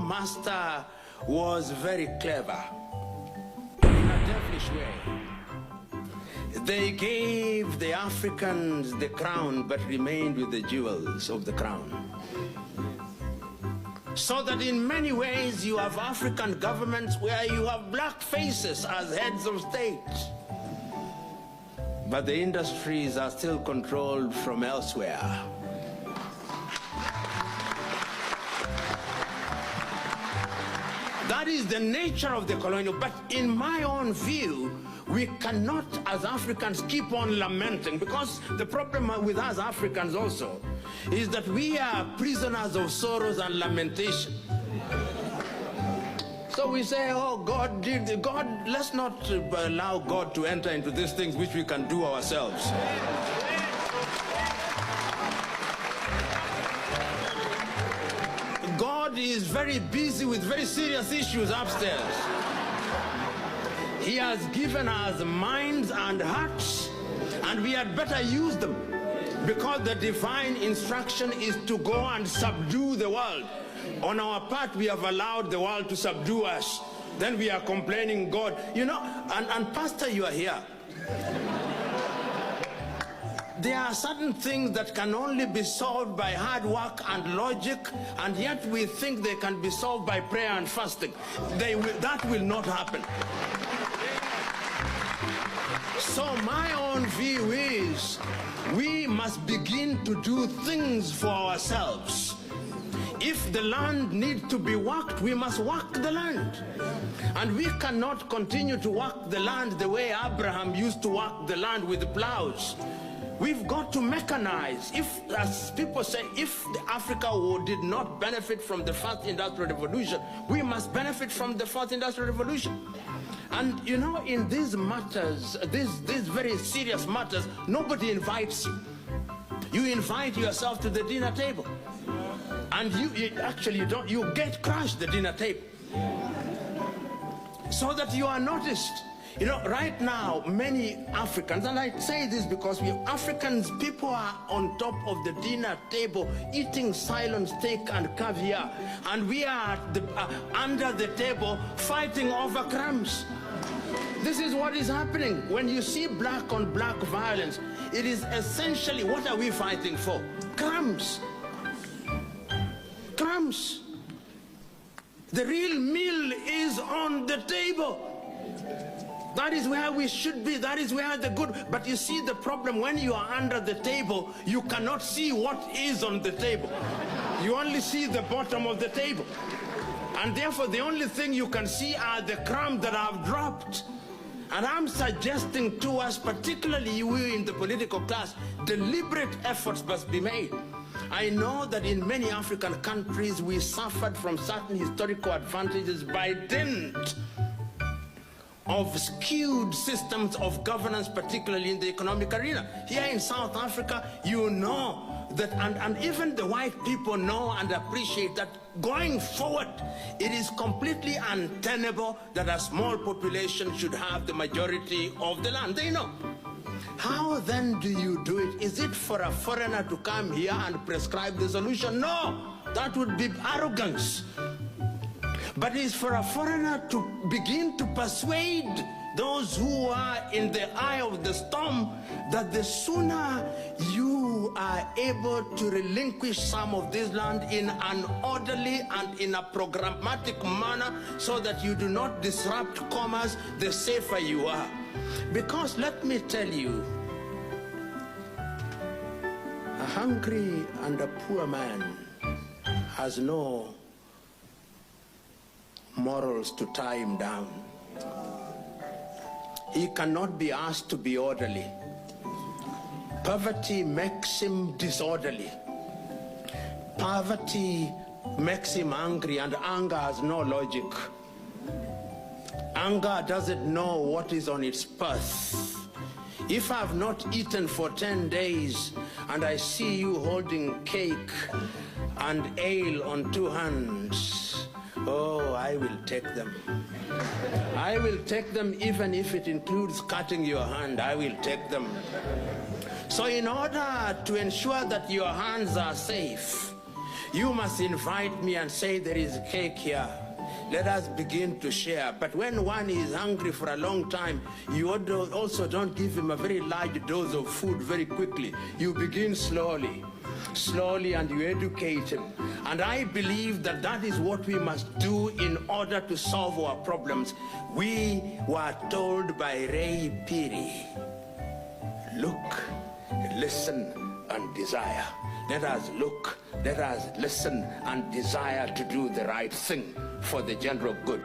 master was very clever in a devilish way. They gave the Africans the crown but remained with the jewels of the crown. So that in many ways you have African governments where you have black faces as heads of state. But the industries are still controlled from elsewhere. That is the nature of the colonial. But in my own view, we cannot, as Africans, keep on lamenting, because the problem with us Africans also is that we are prisoners of sorrows and lamentation. So we say, oh, God did, God, let's not allow God to enter into these things which we can do ourselves. God is very busy with very serious issues upstairs. He has given us minds and hearts, and we had better use them, because the divine instruction is to go and subdue the world. On our part, we have allowed the world to subdue us. Then we are complaining, God, you know, and Pastor, you are here. There are certain things that can only be solved by hard work and logic, and yet we think they can be solved by prayer and fasting. That will not happen. So my own view is we must begin to do things for ourselves. If the land needs to be worked, we must work the land. And we cannot continue to work the land the way Abraham used to work the land with the plows. We've got to mechanize. If, as people say, if Africa did not benefit from the first industrial revolution, we must benefit from the fourth industrial revolution. And you know, in these matters, these very serious matters, nobody invites you. You invite yourself to the dinner table. And you get crushed the dinner table. So that you are noticed. You know, right now, many Africans, and I say this because we Africans, people are on top of the dinner table eating Ceylon steak and caviar, and we are under the table fighting over crumbs. This is what is happening. When you see black on black violence, it is essentially, what are we fighting for? Crumbs. Crumbs. The real meal is on the table. That is where we should be. That is where the good. But you see the problem, when you are under the table, you cannot see what is on the table. You only see the bottom of the table. And therefore, the only thing you can see are the crumbs that have dropped. And I'm suggesting to us, particularly we in the political class, deliberate efforts must be made. I know that in many African countries, we suffered from certain historical advantages by dint of skewed systems of governance, particularly in the economic arena. Here in South Africa, you know that, and even the white people know and appreciate that going forward, it is completely untenable that a small population should have the majority of the land. They know. How then do you do it? Is it for a foreigner to come here and prescribe the solution? No, that would be arrogance. But it's for a foreigner to begin to persuade those who are in the eye of the storm that the sooner you are able to relinquish some of this land in an orderly and in a programmatic manner so that you do not disrupt commerce, the safer you are. Because let me tell you, a hungry and a poor man has no morals to tie him down. He cannot be asked to be orderly. Poverty makes him disorderly. Poverty makes him angry, and anger has no logic. Anger doesn't know what is on its path. If I have not eaten for 10 days and I see you holding cake and ale on 2 hands, oh, I will take them. I will take them even if it includes cutting your hand. I will take them. So in order to ensure that your hands are safe, You must invite me and say there is cake here. Let us begin to share. But when one is hungry for a long time, you also don't give him a very large dose of food very quickly. You begin slowly, and you educate him. And I believe that that is what we must do in order to solve our problems. We were told by Ray Piri, look, listen, and desire. Let us look, let us listen, and desire to do the right thing for the general good.